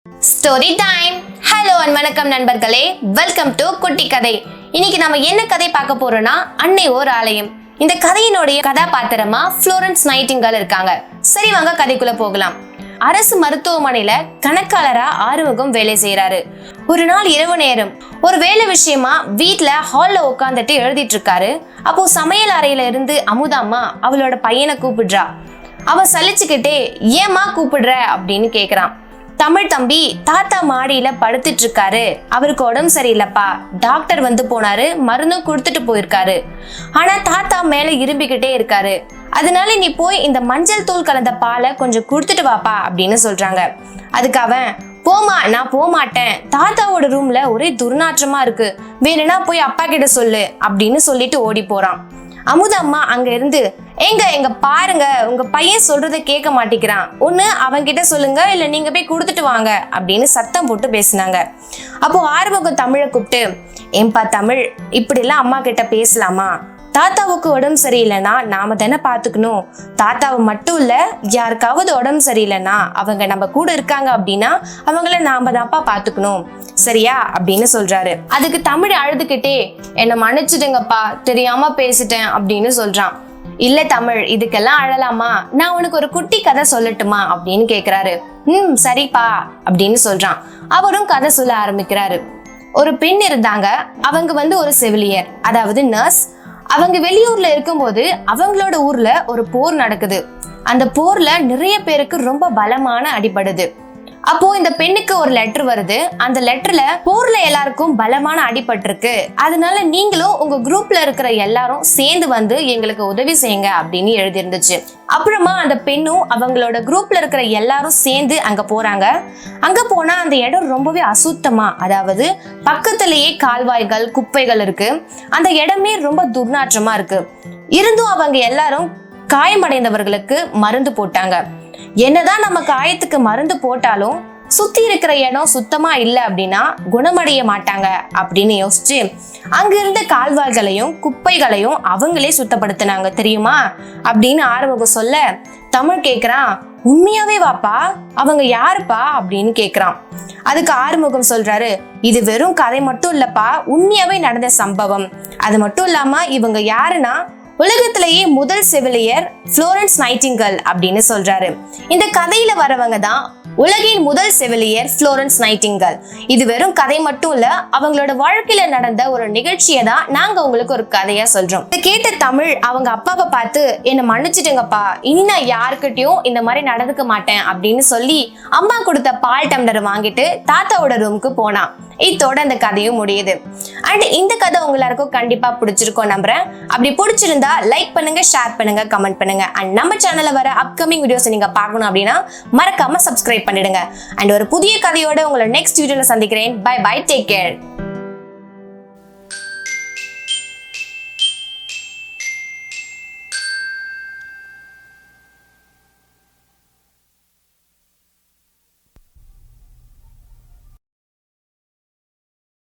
Story time. Hello and வணக்கம் நண்பர்களே, welcome to குட்டி கதை. இன்னைக்கு நம்ம என்ன கதை பார்க்க போறோம்னா அன்னை ஓர் ஆலயம். இந்த கதையினுடைய கதாபாத்திரமா ஃப்ளோரன்ஸ் நைட்டிங்கேல் இருக்காங்க. சரி வாங்க கதைக்குள்ள போகலாம். அரசு மருத்துவமனையில கணக்காளரா ஆறுமுகம் வேலை செய்யறாரு. ஒரு நாள் இரவு நேரம் ஒரு வேலை விஷயமா வீட்டுல ஹால்ல உட்காந்துட்டு எழுதிட்டு இருக்காரு. அப்போ சமையல் அறையில இருந்து அமுதாம்மா அவளோட பையனை கூப்பிடுறா. அவன் சலிச்சுக்கிட்டே ஏமா கூப்பிடுற அப்படின்னு கேக்குறான். தமிழ் தம்பி தாத்தா மாடியில படுத்துட்டு இருக்காரு, அவருக்கு உடம்பு சரியில்லைப்பா, டாக்டர் வந்து போனாரு, மருந்தும் கொடுத்துட்டு போயிருக்காரு, ஆனா தாத்தா மேல இரும்பிக்கிட்டே இருக்காரு, அதனால நீ போய் இந்த மஞ்சள் தூள் கலந்த பாலை கொஞ்சம் கொடுத்துட்டு வாப்பா அப்படின்னு சொல்றாங்க. அதுக்கு அவன், போமா நான் போமாட்டேன், தாத்தாவோட ரூம்ல ஒரே துர்நாற்றமா இருக்கு, வேணும்னா போய் அப்பா கிட்ட சொல்லு அப்படின்னு சொல்லிட்டு ஓடி போறான். அமுதம்மா அங்க இருந்து, எங்க பாருங்க, உங்க பையன் சொல்றத கேட்க மாட்டேங்கிறான், ஒண்ணு அவன்கிட்ட சொல்லுங்க இல்ல நீங்க போய் கொடுத்துட்டு வாங்க அப்படின்னு சத்தம் போட்டு பேசினாங்க. அப்போ ஆறுமுகம் தமிழை கூப்பிட்டு, ஏன்பா தமிழ், இப்படி எல்லாம் அம்மா கிட்ட பேசலாமா? தாத்தாவுக்கு உடம்பு சரியில்லைன்னா நாம தானே பாத்துக்கணும். தாத்தாவை மட்டும் இல்ல, யாருக்காவது உடம்பு சரியில்லைன்னா அவங்க நம்ம கூட இருக்காங்க அப்படின்னா அவங்கள நாம தான்ப்பா பாத்துக்கணும், சரியா அப்படின்னு சொல்றாரு. அதுக்கு தமிழ் அழுதுகிட்டே, என்னை மன்னிச்சுடுங்கப்பா, தெரியாம பேசிட்டேன் அப்படின்னு சொல்றான். இல்ல தமிழ், இதுக்கெல்லாம் அழலாமா, நான் உனக்கு ஒரு குட்டி கதை சொல்லட்டுமா அப்படின்னு கேக்குறாரு. சரிப்பா அப்படின்னு சொல்றான். அவரும் கதை சொல்ல ஆரம்பிக்கிறாரு. ஒரு பெண் இருந்தாங்க. அவங்க ஒரு செவிலியர், அதாவது நர்ஸ். அவங்க வெளியூர்ல இருக்கும்போது அவங்களோட ஊர்ல ஒரு போர் நடக்குது. அந்த போர்ல நிறைய பேருக்கு ரொம்ப பலமான அடிபடுது. அப்போ இந்த பெண்ணுக்கு ஒரு லெட்டர் வருது. அந்த லெட்டர்ல போர்ல எல்லாருக்கும் பலமான அடிபட்டிருக்கு, அதனால நீங்களும் உங்க குரூப்ல இருக்கிற எல்லாரும் சேர்ந்து வந்து எங்களுக்கு உதவி செய்யுங்க அப்படின்னு எழுதி இருந்துச்சு. அப்புறமா அந்த பெண்ணும் அவங்களோட குரூப்ல இருக்கிற எல்லாரும் சேர்ந்து அங்க போறாங்க. அங்க போனா அந்த இடம் ரொம்பவே அசுத்தமா, அதாவது பக்கத்திலேயே கால்வாய்கள் குப்பைகள் இருக்கு. அந்த இடமே ரொம்ப துர்நாற்றமா இருக்கு. இருந்தும் அவங்க எல்லாரும் காயமடைந்தவர்களுக்கு மருந்து போட்டாங்க. என்னதான் நம்ம காயத்துக்கு மருந்து போட்டாலும் சுத்தி இருக்கிற இடம் சுத்தமா இல்லை அப்படின்னா குணமடைய மாட்டாங்க அப்படின்னு யோசிச்சு அங்கிருந்த கால்வாய்களையும் குப்பைகளையும் அவங்களே சுத்தப்படுத்தினாங்க தெரியுமா அப்படின்னு ஆறுமுகம் சொல்ல, தமிழ் கேக்குறான், உண்மையாவே வாப்பா, அவங்க யாருப்பா அப்படின்னு கேக்குறான். அதுக்கு ஆறுமுகம் சொல்றாரு, இது வெறும் கதை மட்டும் இல்லப்பா, உண்மையாவே நடந்த சம்பவம். அது மட்டும் இல்லாம இவங்க யாருன்னா உலகத்திலேயே முதல் செவிலியர் ஃப்ளோரன்ஸ் நைட்டிங்கேல் அப்படின்னு சொல்றாரு. இந்த கதையில வரவங்க தான் உலகின் முதல் செவிலியர் ஃப்ளோரன்ஸ் நைட்டிங்கேல். இது வெறும் கதை மட்டும் இல்ல, அவங்களோட வாழ்க்கையில நடந்த ஒரு நிகழ்ச்சியை தான் நாங்க உங்களுக்கு ஒரு கதையா சொல்றோம். இதை கேட்ட தமிழ் அவங்க அப்பாவை பார்த்து, என்னை மன்னிச்சிடுங்கப்பா, இனி நான் யாருக்கிட்டையும் இந்த மாதிரி நடந்துக்க மாட்டேன் அப்படின்னு சொல்லி அம்மா கொடுத்த பால் டம்ளர் வாங்கிட்டு தாத்தாவோட ரூமுக்கு போனான். இதோட அந்த கதையும் முடியுது. அண்ட் இந்த கதை உங்க எல்லாருக்கும் கண்டிப்பா பிடிச்சிருக்கும் நம்புறேன். அப்படி பிடிச்சிருந்தா லைக் பண்ணுங்க, ஷேர் பண்ணுங்க, கமெண்ட் பண்ணுங்க. அண்ட் நம்ம சேனல்ல வர அப்கமிங் வீடியோஸ் நீங்க பார்க்கணும் அப்படின்னா மறக்காம சப்ஸ்கிரைப் பண்ணிடுங்க. அண்ட் ஒரு புதிய கதையோட உங்களை நெக்ஸ்ட் வீடியோல சந்திக்கிறேன். Bye bye, take care.